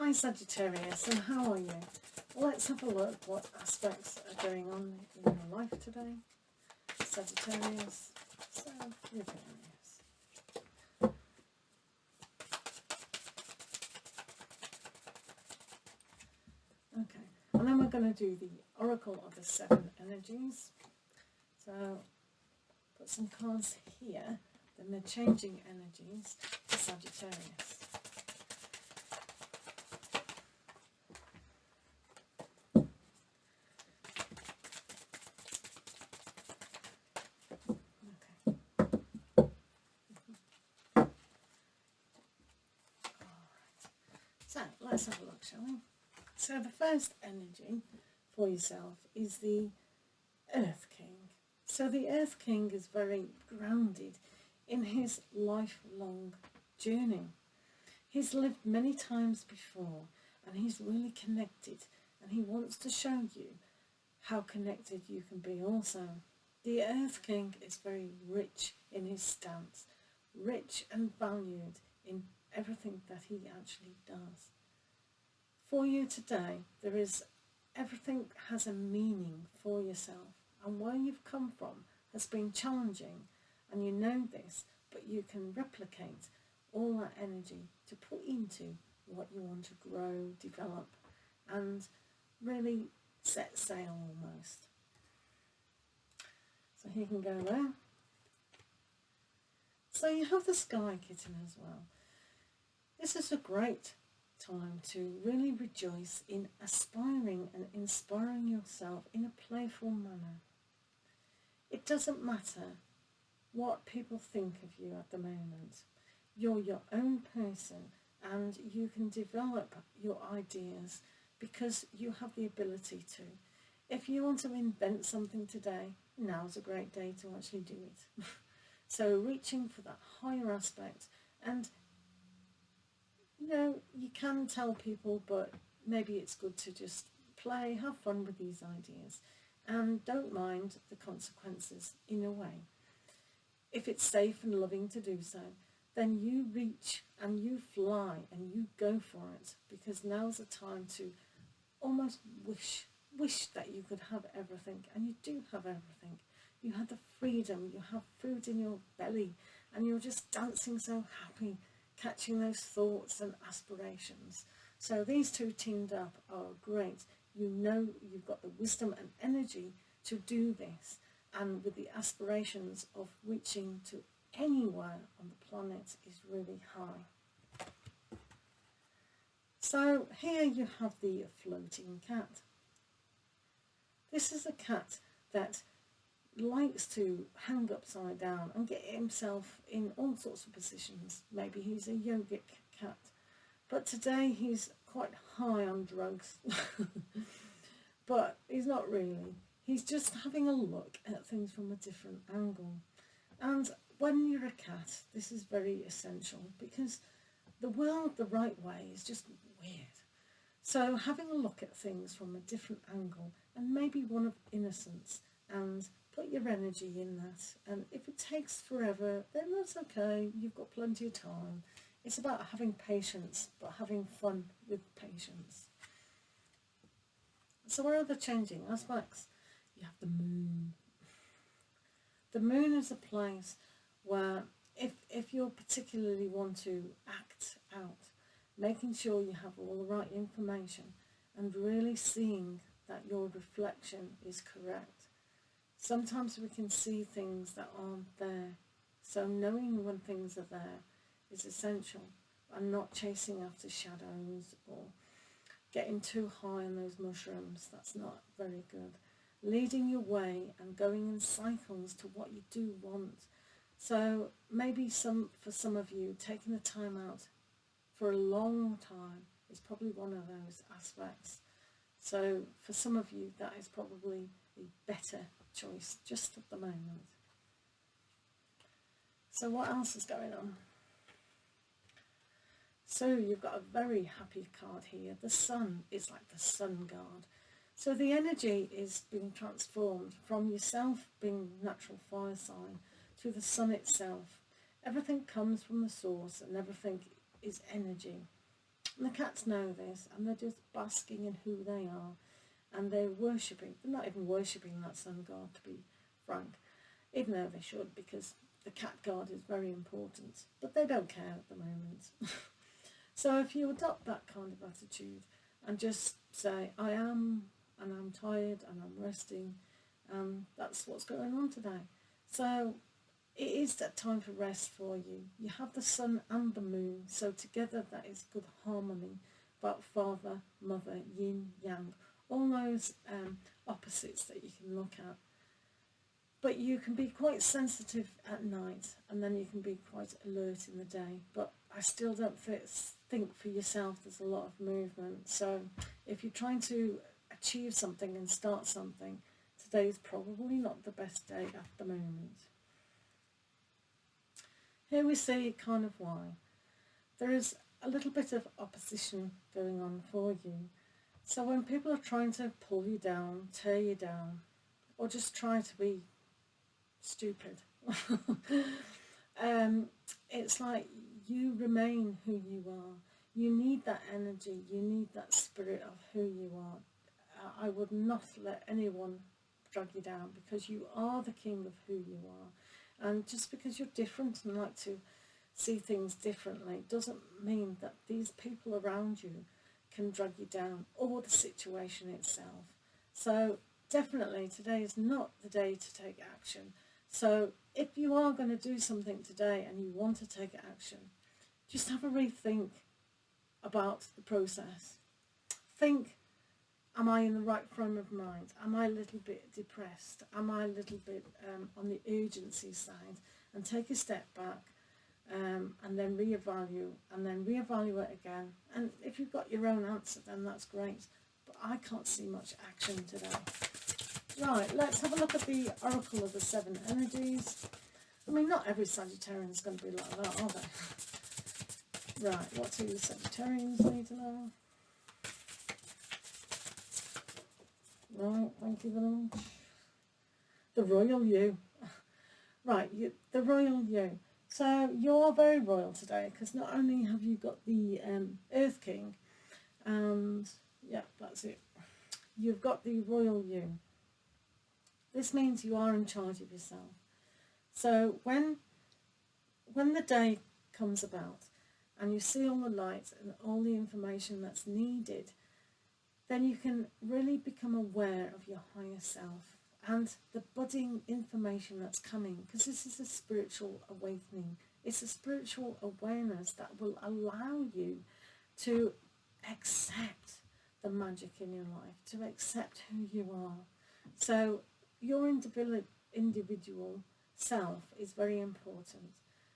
Hi Sagittarius, and how are you? Let's have a look what aspects are going on in your life today. Sagittarius, Sagittarius. Okay, and then we're going to do the Oracle of the 7 energies. So, put some cards here, then they're changing energies to Sagittarius. So let's have a look, shall we? So the first energy for yourself is the Earth King. So the Earth King is very grounded in his lifelong journey. He's lived many times before and he's really connected, and he wants to show you how connected you can be also. The Earth King is very rich in his stance, rich and valued in everything that he actually does. For you today, everything has a meaning for yourself, and where you've come from has been challenging, and you know this, but you can replicate all that energy to put into what you want to grow, develop, and really set sail almost. So he can go there. So you have the Sky Kitten as well. This is a great time to really rejoice in aspiring and inspiring yourself in a playful manner. It doesn't matter what people think of you at the moment. You're your own person and you can develop your ideas because you have the ability to. If you want to invent something today, now's a great day to actually do it. So reaching for that higher aspect, and you know, you can tell people, but maybe it's good to just play, have fun with these ideas, and don't mind the consequences in a way. If it's safe and loving to do so, then you reach and you fly and you go for it, because now's the time to almost wish that you could have everything, and you do have everything. You have the freedom, you have food in your belly, and you're just dancing so happy, catching those thoughts and aspirations. So these two teamed up are great. You know you've got the wisdom and energy to do this, and with the aspirations of reaching to anywhere on the planet is really high. So here you have the floating cat. This is a cat that likes to hang upside down and get himself in all sorts of positions. Maybe he's a yogic cat, but today he's quite high on drugs. But he's not really. He's just having a look at things from a different angle. And when you're a cat, this is very essential, because the world the right way is just weird. So having a look at things from a different angle, and maybe one of innocence, and put your energy in that. And if it takes forever, then that's okay. You've got plenty of time. It's about having patience, but having fun with patience. So what are the changing aspects? You have the moon. The moon is a place where if you particularly want to act out, making sure you have all the right information and really seeing that your reflection is correct. Sometimes we can see things that aren't there, so knowing when things are there is essential, and not chasing after shadows or getting too high on those mushrooms. That's not very good. Leading your way and going in cycles to what you do want. So maybe for some of you, taking the time out for a long time is probably one of those aspects. So for some of you, that is probably a better choice just at the moment. So what else is going on? So you've got a very happy card here. The sun is like the sun god. So the energy is being transformed from yourself being natural fire sign to the sun itself. Everything comes from the source and everything is energy. And the cats know this, and they're just basking in who they are, and they're worshipping. They're not even worshipping that sun god, to be frank, even though they should, because the cat god is very important, but they don't care at the moment. So if you adopt that kind of attitude and just say, I am, and I'm tired, and I'm resting, that's what's going on today. So it is that time for rest for you. You have the sun and the moon, so together that is good harmony, about father, mother, yin, yang, all those opposites that you can look at. But you can be quite sensitive at night, and then you can be quite alert in the day. But I still don't think for yourself there's a lot of movement. So if you're trying to achieve something and start something, today's probably not the best day at the moment. Here we see kind of why. There is a little bit of opposition going on for you. So when people are trying to pull you down, tear you down, or just try to be stupid, it's like you remain who you are. You need that energy, you need that spirit of who you are. I would not let anyone drag you down, because you are the king of who you are. And just because you're different and like to see things differently doesn't mean that these people around you can drag you down, or the situation itself. So definitely today is not the day to take action. So if you are going to do something today and you want to take action, just have a rethink about the process. Think, am I in the right frame of mind? Am I a little bit depressed? Am I a little bit on the urgency side? And take a step back, and then reevaluate, and then reevaluate again. And if you've got your own answer, then that's great. But I can't see much action today. Right, let's have a look at the Oracle of the Seven Energies. I mean, not every Sagittarian is going to be like that, are they? Right, what do the Sagittarians need to know? Right, thank you very much. The Royal You. Right, the Royal You. So you're very royal today, because not only have you got the Earth King, and yeah, that's it. You've got the Royal You. This means you are in charge of yourself. So when the day comes about and you see all the light and all the information that's needed, then you can really become aware of your higher self and the budding information that's coming, because this is a spiritual awakening. It's a spiritual awareness that will allow you to accept the magic in your life, to accept who you are. So your individual self is very important.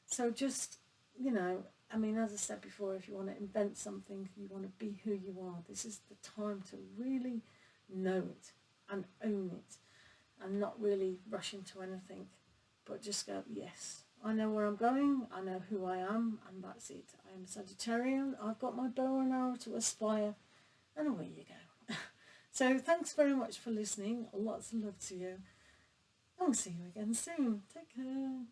So just, I mean, as I said before, if you want to invent something, you want to be who you are, this is the time to really know it and own it, and not really rush into anything, but just go, yes, I know where I'm going, I know who I am, and that's it. I am Sagittarian, I've got my bow and arrow to aspire, and away you go. So thanks very much for listening, lots of love to you, and we'll see you again soon. Take care.